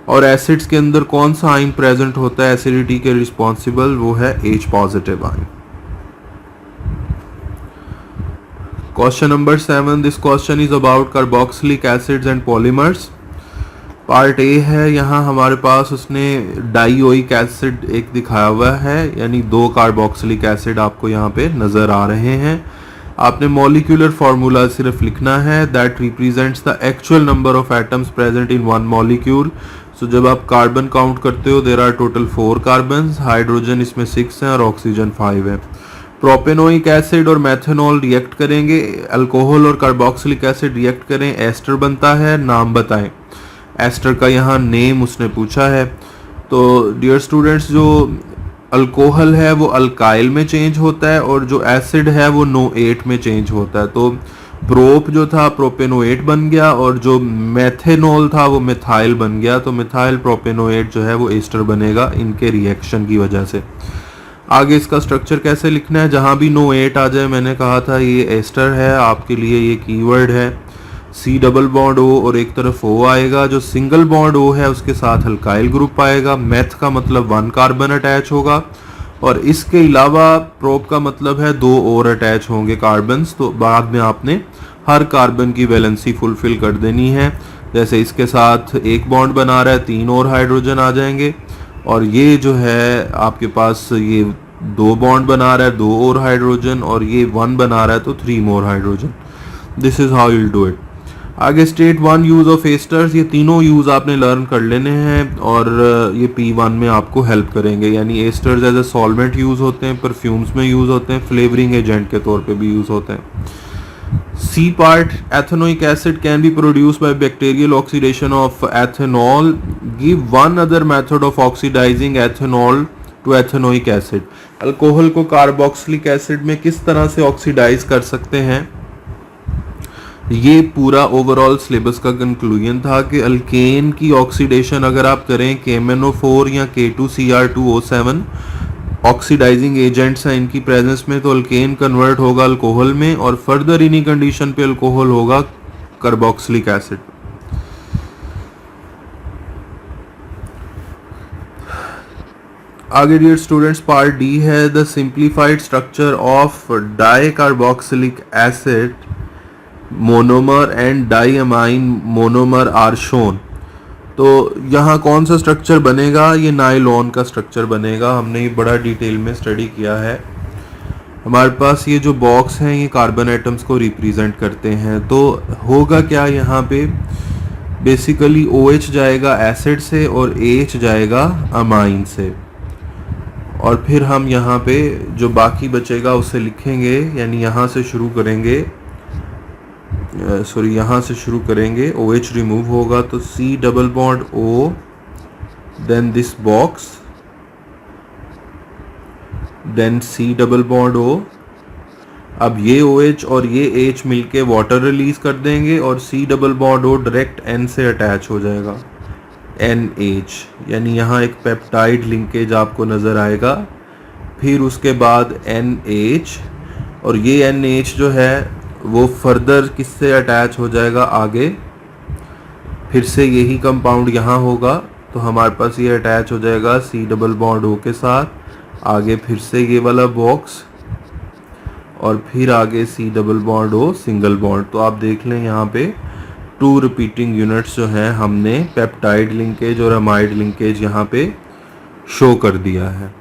और एसिड्स के अंदर कौन सा आयन प्रेजेंट होता है एसिडिटी के रिस्पॉन्सिबल, वो है H positive ion. Question number 7, this question is about carboxylic acids and polymers. Part A है, यहाँ हमारे पास उसने डाइओइक एसिड एक दिखाया हुआ है, यानी 2 कार्बोक्सिलिक एसिड आपको यहाँ पे नजर आ रहे हैं। आपने मॉलिक्यूलर फार्मूला सिर्फ लिखना है, that represents the actual number of atoms present in one molecule. So जब आप कार्बन काउंट करते हो there are total 4 carbon, hydrogen इसमें 6 हैं और ऑक्सीजन 5 है। प्रोपेनोइक एसिड और मेथनॉल रिएक्ट करेंगे, अल्कोहल और कार्बोक्सिलिक एसिड रिएक्ट करें, एस्टर बनता है। नाम बताएं। एस्टर का यहाँ नेम उसने पूछा है। तो डियर स्टूडेंट्स, जो अल्कोहल है वो अल्काइल में चेंज होता है और जो एसिड है वो नोएट में चेंज होता है। तो प्रोप जो था प्रोपेनोएट बन गया और जो मेथेनॉल था वो मिथाइल बन गया। तो मिथाइल प्रोपेनोएट जो है वो एस्टर बनेगा इनके रिएक्शन की वजह से। आगे इसका स्ट्रक्चर कैसे लिखना है, जहाँ भी नोएट आ जाए, मैंने कहा था ये एस्टर है, आपके लिए ये कीवर्ड है। C डबल बॉन्ड O और एक तरफ O आएगा। जो सिंगल बॉन्ड O है उसके साथ अल्काइल ग्रुप आएगा। मेथ का मतलब 1 कार्बन अटैच होगा और इसके अलावा प्रोप का मतलब है 2 और अटैच होंगे कार्बन्स। तो बाद में आपने हर कार्बन की वैलेंसी फुलफिल कर देनी है। जैसे इसके साथ एक बॉन्ड बना रहा है, 3 और हाइड्रोजन आ जाएंगे। और ये जो है आपके पास ये 2 बॉन्ड बना रहा है, 2 और हाइड्रोजन, और ये 1 बना रहा है तो 3 more hydrogen. This is how you will do it. आगे स्टेट 1 यूज ऑफ एस्टर्स, ये तीनों यूज आपने लर्न कर लेने हैं और ये P1 में आपको हेल्प करेंगे। यानी esters as a solvent use होते हैं, परफ्यूम्स में यूज होते हैं, फ्लेवरिंग एजेंट के तौर पे भी यूज होते हैं। C part, ethanoic acid can be produce by bacterial oxidation of ethanol. Give one other method of oxidising ethanol to ethanoic acid. Alcohol को कार्बोक्सिलिक एसिड में किस तरह से ऑक्सीडाइज कर सकते हैं, ये पूरा ओवरऑल सिलेबस का कंक्लूजन था कि अल्केन की ऑक्सीडेशन अगर आप करें KMnO4 या K2Cr2O7 ऑक्सीडाइजिंग एजेंट्स हैं इनकी प्रेजेंस में, तो अल्केन कन्वर्ट होगा अल्कोहल में और फर्दर इन्हीं कंडीशन पे अल्कोहल होगा कार्बोक्सिलिक एसिड। आगे डियर स्टूडेंट्स पार्ट डी है, the simplified structure of dicarboxylic acid monomer and diamine monomer are shown. तो यहाँ कौन सा स्ट्रक्चर बनेगा, ये नाइलॉन का स्ट्रक्चर बनेगा। हमने ये बड़ा डिटेल में स्टडी किया है। हमारे पास ये जो बॉक्स हैं ये कार्बन एटम्स को रिप्रेजेंट करते हैं। तो होगा क्या, यहाँ पे बेसिकली OH जाएगा एसिड से और H जाएगा अमाइन से, और फिर हम यहाँ पे जो बाकी बचेगा उसे लिखेंगे। यानी यहाँ से शुरू करेंगे, यहाँ से शुरू करेंगे, OH रिमूव होगा तो C double bond O, then this box, then C double bond O। अब ये OH और ये H मिलके वाटर रिलीज कर देंगे और C double bond O direct N से अटैच हो जाएगा, NH। यानी यहाँ एक पेप्टाइड लिंकेज आपको नज़र आएगा। फिर उसके बाद NH, और ये NH जो है वो फर्दर किससे अटैच हो जाएगा आगे, फिर से यही कंपाउंड यहाँ होगा तो हमारे पास ये अटैच हो जाएगा C डबल बॉन्ड O के साथ। आगे फिर से ये वाला बॉक्स और फिर आगे C double bond O single bond. तो आप देख लें यहाँ पे 2 रिपीटिंग यूनिट्स जो हैं हमने पेप्टाइड लिंकेज और अमाइड लिंकेज यहाँ पे शो कर दिया है।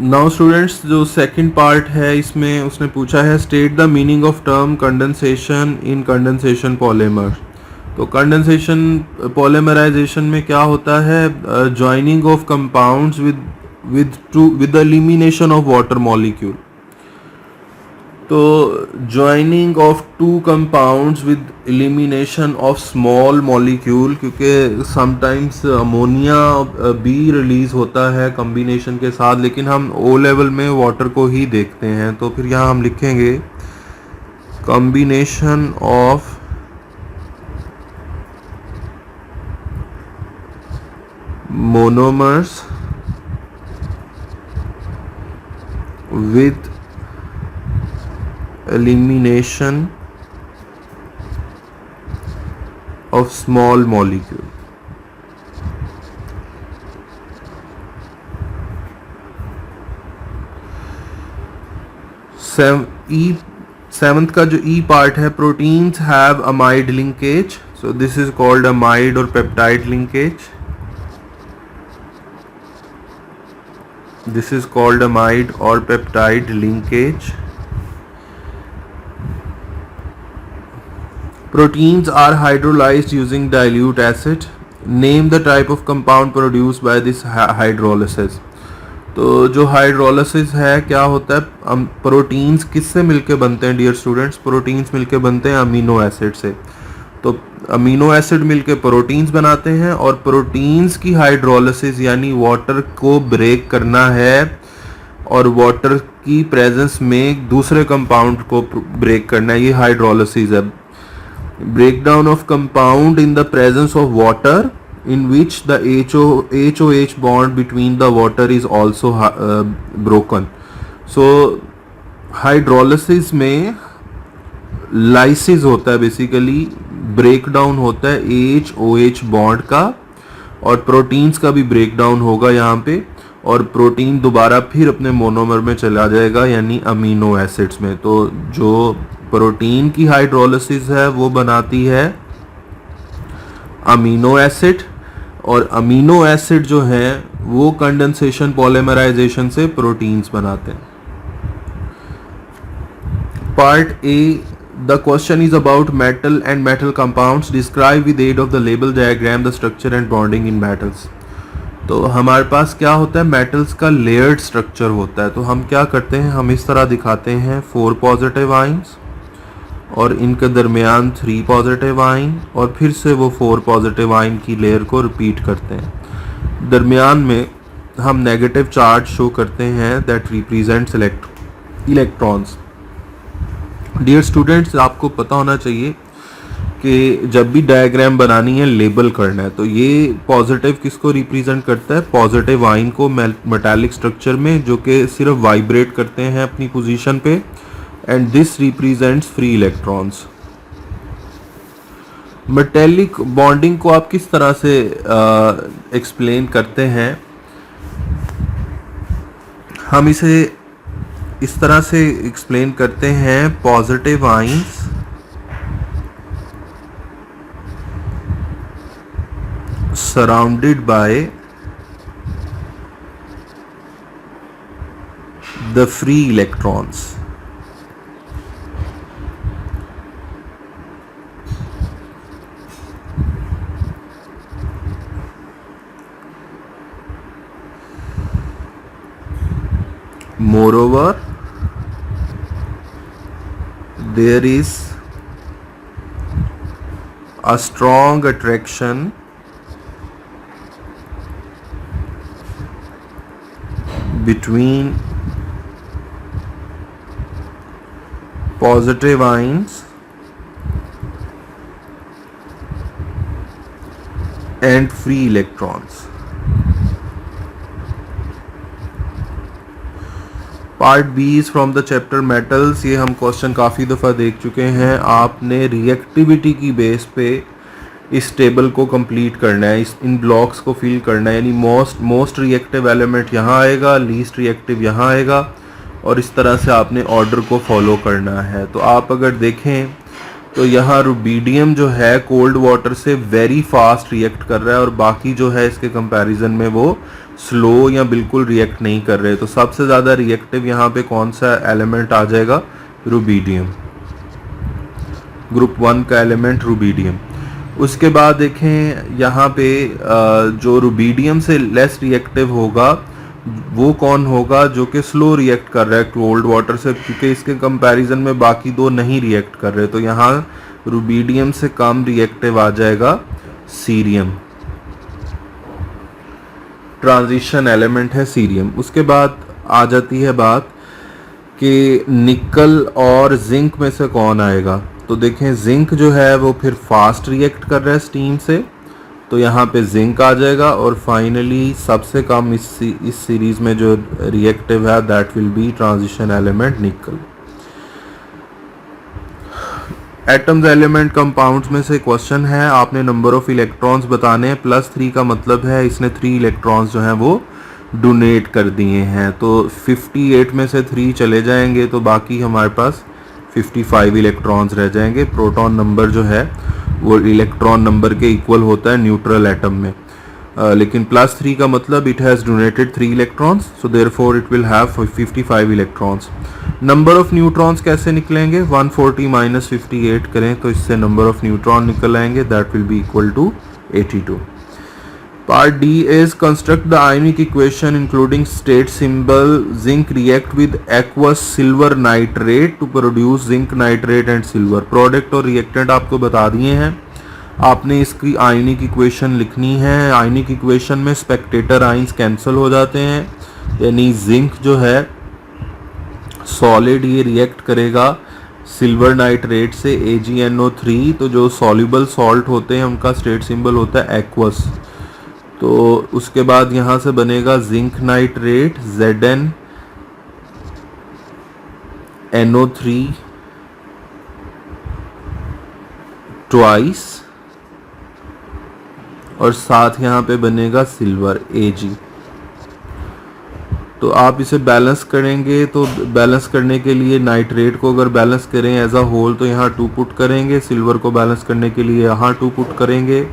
नाउ स्टूडेंट्स, जो सेकंड पार्ट है इसमें उसने पूछा है state the meaning of term condensation in condensation polymer. तो कंडेंसेशन पॉलीमराइजेशन में क्या होता है, joining of compounds with the elimination of water molecule. तो joining of two compounds with elimination of small molecule, क्योंकि समटाइम्स अमोनिया भी release होता है कॉम्बिनेशन के साथ, लेकिन हम ओ लेवल में वाटर को ही देखते हैं, तो फिर यहाँ हम लिखेंगे combination of monomers with elimination of small molecule. Seventh का जो ई पार्ट है, proteins have amide linkage, so this is called amide और peptide linkage. This is called amide or peptide linkage. Proteins are hydrolyzed using dilute acid. Name the type of compound produced by this hydrolysis. तो जो hydrolysis है क्या होता है, proteins किससे मिलके बनते हैं डियर स्टूडेंट्स? प्रोटीन्स मिलके बनते हैं अमीनो एसिड से. तो अमीनो एसिड मिलके प्रोटीन्स बनाते हैं, और प्रोटीन्स की हाइड्रोलिसिस यानी वाटर को ब्रेक करना है और वाटर की प्रेजेंस में दूसरे कंपाउंड को ब्रेक करना है, ये हाइड्रोलिसिस है. Breakdown of compound in the presence of water in which the HOH bond between the water is also broken. So hydrolysis में lysis होता है, बेसिकली ब्रेकडाउन होता है HOH बॉन्ड का, और प्रोटीन्स का भी ब्रेकडाउन होगा यहाँ पे, और प्रोटीन दोबारा फिर अपने मोनोमर में चला जाएगा यानी अमीनो एसिड्स में. तो जो प्रोटीन की हाइड्रोलिसिस है वो बनाती है अमीनो एसिड, और अमीनो एसिड जो है वो कंडेंसेशन पॉलीमराइजेशन से प्रोटीन्स बनाते हैं. Part A, the question is about metal and metal compounds. Describe with aid of the label diagram the structure and bonding in metals. तो हमारे पास क्या होता है, मेटल्स का लेयर्ड स्ट्रक्चर होता है. तो हम क्या करते हैं, हम इस तरह दिखाते हैं 4 पॉजिटिव आयंस और इनके दरमियान 3 पॉजिटिव आयन, और फिर से वो 4 पॉजिटिव आयन की लेयर को रिपीट करते हैं. दरमियान में हम नेगेटिव चार्ज शो करते हैं that represents electrons. Dear students, आपको पता होना चाहिए कि जब भी डायग्राम बनानी है, लेबल करना है, तो ये पॉजिटिव किसको रिप्रेजेंट करता है, पॉजिटिव आयन को मेटालिक स्ट्रक्चर में, जो कि सिर्फ वाइब्रेट करते हैं अपनी पोजीशन पे, and this represents free electrons. Metallic bonding को आप किस तरह से एक्सप्लेन करते हैं, हम इसे इस तरह से एक्सप्लेन करते हैं, positive ions surrounded by the free electrons. Moreover, there is a strong attraction between positive ions and free electrons. Part B is from the chapter metals. ये हम क्वेश्चन काफ़ी दफ़ा देख चुके हैं. आपने रिएक्टिविटी की बेस पे इस टेबल को कंप्लीट करना है, इन ब्लॉक्स को फिल करना है, यानी मोस्ट रिएक्टिव एलिमेंट यहाँ आएगा, लीस्ट रिएक्टिव यहाँ आएगा, और इस तरह से आपने ऑर्डर को फॉलो करना है. तो आप अगर देखें तो यहाँ रुबीडियम जो है कोल्ड वाटर से वेरी फास्ट रिएक्ट कर रहा है, और बाकी जो है इसके कंपैरिजन में वो स्लो या बिल्कुल रिएक्ट नहीं कर रहे. तो सबसे ज़्यादा रिएक्टिव यहाँ पे कौन सा एलिमेंट आ जाएगा, रुबीडियम, ग्रुप 1 का एलिमेंट रुबीडियम. उसके बाद देखें यहाँ पे जो रुबीडियम से लेस रिएक्टिव होगा वो कौन होगा जो कि स्लो रिएक्ट कर रहा है कोल्ड वाटर से, क्योंकि इसके कंपैरिजन में बाकी दो नहीं रिएक्ट कर रहे। तो यहाँ रुबीडियम से कम रिएक्टिव आ जाएगा सीरियम, ट्रांजिशन एलिमेंट है सीरियम। उसके बाद आ जाती है बात कि निकल और जिंक में से कौन आएगा। तो देखें जिंक जो है वो फिर फास्ट रिएक्ट कर रहा है स्टीम से, तो यहाँ पे जिंक आ जाएगा। और फाइनली सबसे कम इस सीरीज में जो रिएक्टिव है that will B transition element निकल। एटम्स एलिमेंट कंपाउंड्स में से क्वेश्चन है, आपने नंबर ऑफ इलेक्ट्रॉन्स बताने हैं। +3 का मतलब है इसने 3 इलेक्ट्रॉन्स जो हैं वो डोनेट कर दिए हैं। तो 58 में से 3 चले जाएंगे तो बाकी हमारे पास 55 इलेक्ट्रॉन्स रह जाएंगे। प्रोटॉन नंबर जो है वो इलेक्ट्रॉन नंबर के इक्वल होता है न्यूट्रल एटम में। लेकिन +3 का मतलब it has donated 3 electrons, so therefore it will have 55 electrons. Number of neutrons कैसे निकलेंगे, 140 - 58 करें तो इससे नंबर ऑफ न्यूट्रॉन निकल आएंगे, that will be equal to 82। Part D is construct the ionic equation including state symbol zinc react with aqueous silver nitrate to produce zinc nitrate and silver। Product और reactant आपको बता दिए हैं, आपने इसकी आयनिक equation लिखनी है। आयनिक इक्वेशन में स्पेक्टेटर आइंस कैंसिल हो जाते हैं, यानी जिंक जो है सॉलिड ये रिएक्ट करेगा सिल्वर नाइट्रेट से AgNO3। तो जो सॉल्युबल सॉल्ट होते हैं उनका स्टेट सिंबल होता है एक्वस। तो उसके बाद यहाँ से बनेगा जिंक नाइट्रेट ZnNO3 ट्वाइस, और साथ यहाँ पे बनेगा सिल्वर Ag। तो आप इसे बैलेंस करेंगे, तो बैलेंस करने के लिए नाइट्रेट को अगर बैलेंस करें एज अ होल तो यहाँ 2 पुट करेंगे, सिल्वर को बैलेंस करने के लिए यहाँ 2 पुट करेंगे।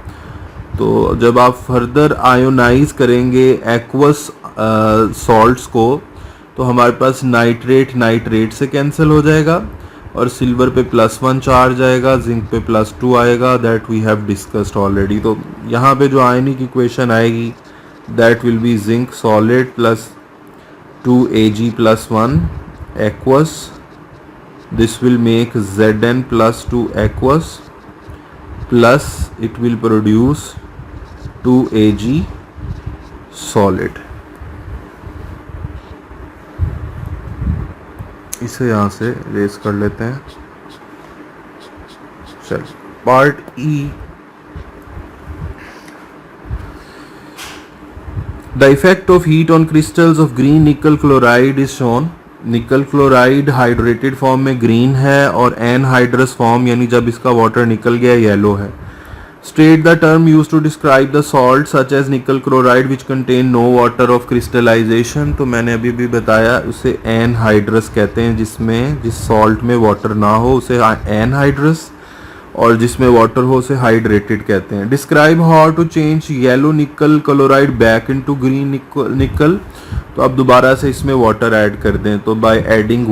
तो जब आप फर्दर आयोनाइज करेंगे एक्वस सॉल्ट्स को तो हमारे पास नाइट्रेट नाइट्रेट से कैंसिल हो जाएगा और सिल्वर पे +1 चार्ज आएगा, जिंक पे +2 आएगा, that we have discussed already. तो यहाँ पे जो आयनिक इक्वेशन आएगी that will be zinc solid +2 Ag +1 aqueous, this will make Zn +2 aqueous plus it will produce 2 Ag solid। इसे यहाँ से रेस कर लेते हैं। चल part E, the effect of heat on crystals of green nickel chloride is shown। निकल chloride hydrated form में green है और एनहाइड्रस फॉर्म यानी जब इसका वाटर निकल गया येलो है। State the term used to describe the salt such as nickel chloride which contain no water of crystallization। तो मैंने अभी भी बताया उसे एनहाइड्रस कहते हैं, जिस सॉल्ट में वाटर ना हो उसे एनहाइड्रस, और जिसमें वाटर हो उसे हाइड्रेटेड कहते हैं। Describe how to change yellow nickel chloride back into green nickel. तो अब दोबारा से इसमें वाटर ऐड कर दें, तो बाय एडिंग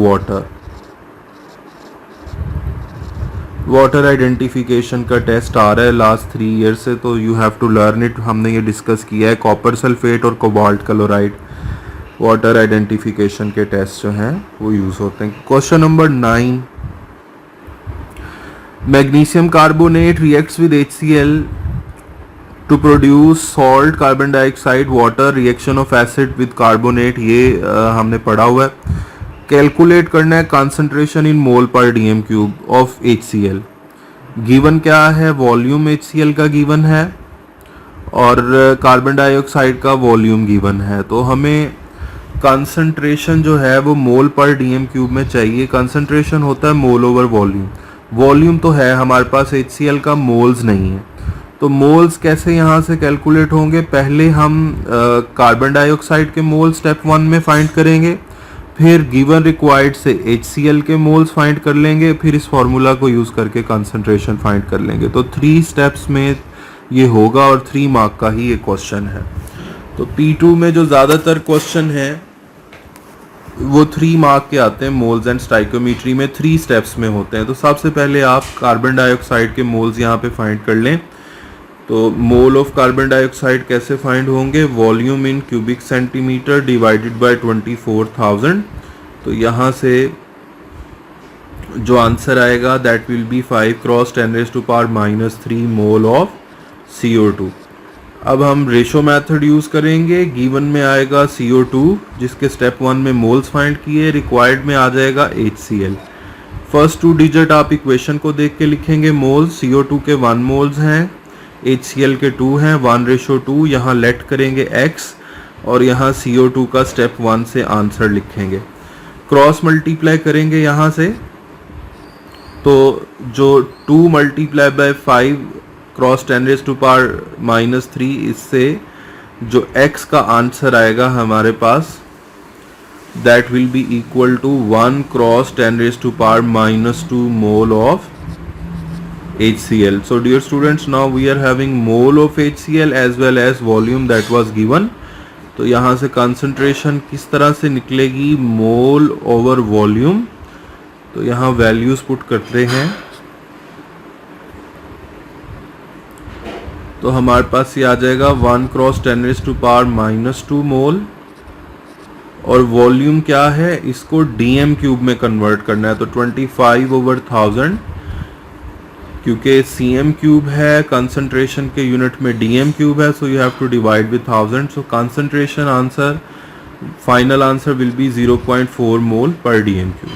वाटर आइडेंटिफिकेशन का टेस्ट आ रहा है लास्ट 3 ईयर से, तो you have to learn it. हमने ये डिस्कस किया है, कॉपर सल्फेट और कोबाल्ट क्लोराइड वाटर आइडेंटिफिकेशन के टेस्ट जो हैं वो यूज़ होते हैं। Question number 9, magnesium carbonate reacts with HCl to produce salt carbon dioxide water, reaction of acid with carbonate, ये हमने पढ़ा हुआ है। कैलकुलेट करना है कंसंट्रेशन इन मोल पर dm³ ऑफ HCl। गिवन क्या है, वॉल्यूम HCl का गिवन है और कार्बन डाइऑक्साइड का वॉल्यूम गिवन है। तो हमें कंसंट्रेशन जो है वो मोल पर dm³ में चाहिए। कंसंट्रेशन होता है मोल ओवर वॉल्यूम, वॉल्यूम तो है हमारे पास HCl का, मोल्स नहीं है। तो मोल्स कैसे यहाँ से कैलकुलेट होंगे, पहले हम कार्बन डाइऑक्साइड के मोल स्टेप 1 में फाइंड करेंगे, फिर गिवन रिक्वायर्ड से HCl के मोल्स फाइंड कर लेंगे, फिर इस फार्मूला को यूज़ करके कंसंट्रेशन फाइंड कर लेंगे। तो 3 स्टेप्स में ये होगा और 3 मार्क का ही ये क्वेश्चन है। तो P2 में जो ज़्यादातर क्वेश्चन है वो 3 मार्क के आते हैं, मोल्स एंड स्टाइकोमेट्री में 3 स्टेप्स में होते हैं। तो सबसे पहले आप कार्बन डाइऑक्साइड के मोल्स यहाँ पे फाइंड कर लें। तो मोल ऑफ कार्बन डाइऑक्साइड कैसे फाइंड होंगे, volume in cubic centimetre divided by 24,000। तो यहाँ से जो आंसर आएगा that will B 5 cross 10⁻³ mole of CO2। अब हम रेशो मेथड यूज़ करेंगे। गिवन में आएगा CO2 जिसके स्टेप 1 में मोल्स फाइंड किए, रिक्वायर्ड में आ जाएगा HCl। फर्स्ट 2 डिजिट आप इक्वेशन को देख के लिखेंगे मोल्स। CO2 के 1 मोल्स हैं, HCl के 2 हैं, 1:2। यहाँ लेट करेंगे x और यहाँ CO2 का स्टेप 1 से आंसर लिखेंगे। क्रॉस मल्टीप्लाई करेंगे यहाँ से, तो जो 2 मल्टीप्लाई बाय 5 क्रॉस 10⁻³ इससे जो x का आंसर आएगा हमारे पास that will be equal to 1 cross 10⁻² mole of HCl. So dear students, now we are having mole of HCl as well as volume that was given. तो यहाँ से concentration किस तरह से निकलेगी, मोल ओवर वॉल्यूम। तो यहाँ वैल्यूज पुट करते हैं, तो हमारे पास ये आ जाएगा 1 क्रॉस 10⁻² मोल। और वॉल्यूम क्या है, इसको डीएम क्यूब में कन्वर्ट करना है, तो 25/1000, क्योंकि सीएम क्यूब है कंसंट्रेशन के यूनिट में डीएम क्यूब है, so you have to divide with 1000। So concentration answer, final answer will be 0.4 mole per dm cube.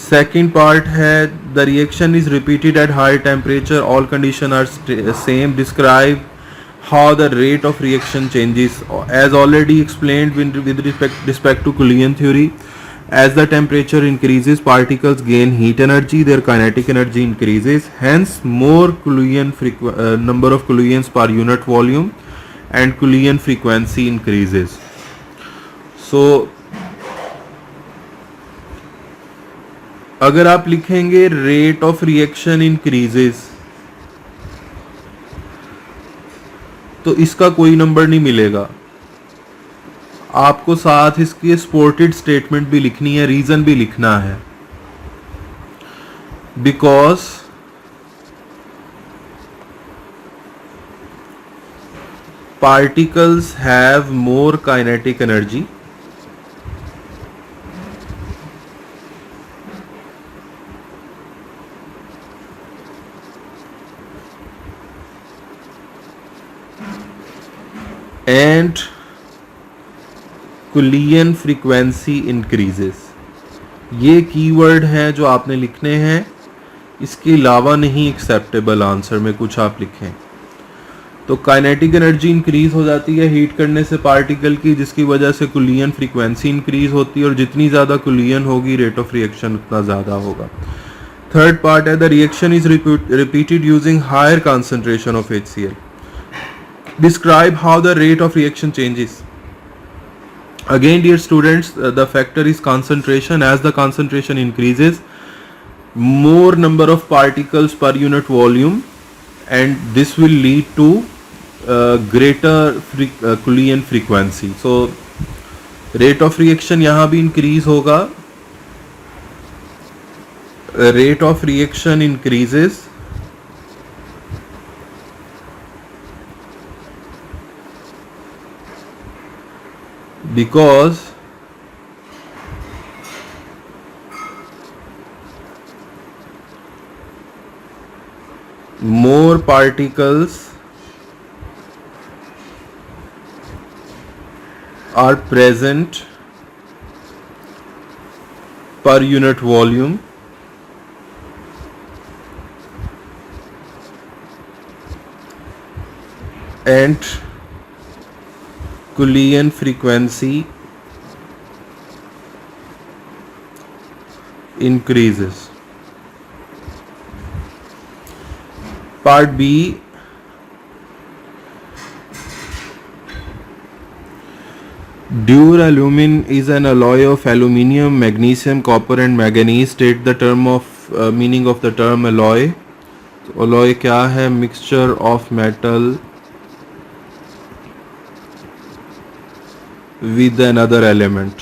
Second part है the reaction is repeated at high temperature, all condition are same, describe how the rate of reaction changes. As already explained with respect to Coulomb theory, as the temperature increases, particles gain heat energy, their kinetic energy increases, hence more number of coulombs per unit volume and Coulomb frequency increases. So अगर आप लिखेंगे rate of reaction increases, तो इसका कोई number नहीं मिलेगा। आपको साथ इसकी सपोर्टेड स्टेटमेंट भी लिखनी है, रीजन भी लिखना है, because particles have more kinetic energy and Coulomb frequency increases. ये कीवर्ड हैं जो आपने लिखने हैं, इसके अलावा नहीं एक्सेप्टेबल आंसर में कुछ आप लिखें। तो काइनेटिक एनर्जी इंक्रीज हो जाती है हीट करने से पार्टिकल की, जिसकी वजह से Coulomb फ्रीक्वेंसी इंक्रीज होती है, और जितनी ज़्यादा Coulomb होगी रेट ऑफ रिएक्शन उतना ज़्यादा होगा। थर्ड पार्ट है the reaction is repeated using higher concentration of HCl. Describe how the rate of reaction changes. Again dear students, the factor is concentration. As the concentration increases, more number of particles per unit volume, and this will lead to greater Coulomb frequency. So rate of reaction यहाँ भी increase होगा, rate of reaction increases because more particles are present per unit volume, and Coulomb frequency increases. Part B, duralumin is an alloy of aluminium, magnesium, copper and manganese. State the term of meaning of the term alloy. So, alloy क्या है, mixture of metal with another element.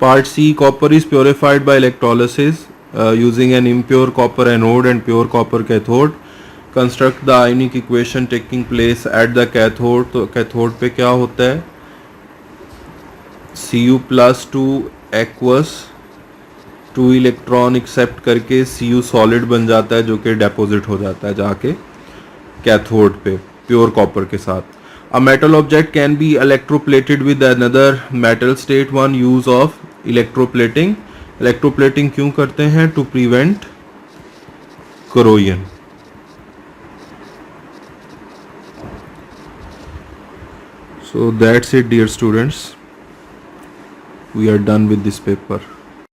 Part C, copper is purified by electrolysis using an impure copper anode and pure copper cathode. Construct the ionic equation taking place at the cathode. तो cathode पे क्या होता है, Cu plus 2 aqueous 2 electron accept करके Cu solid बन जाता है, जो कि डेपोजिट हो जाता है जाके कैथोड पे प्योर कॉपर के साथ. A metal object can be electroplated with another metal state. One use of electroplating. Electroplating क्यों करते हैं? To prevent corrosion. So that's it, dear students. We are done with this paper.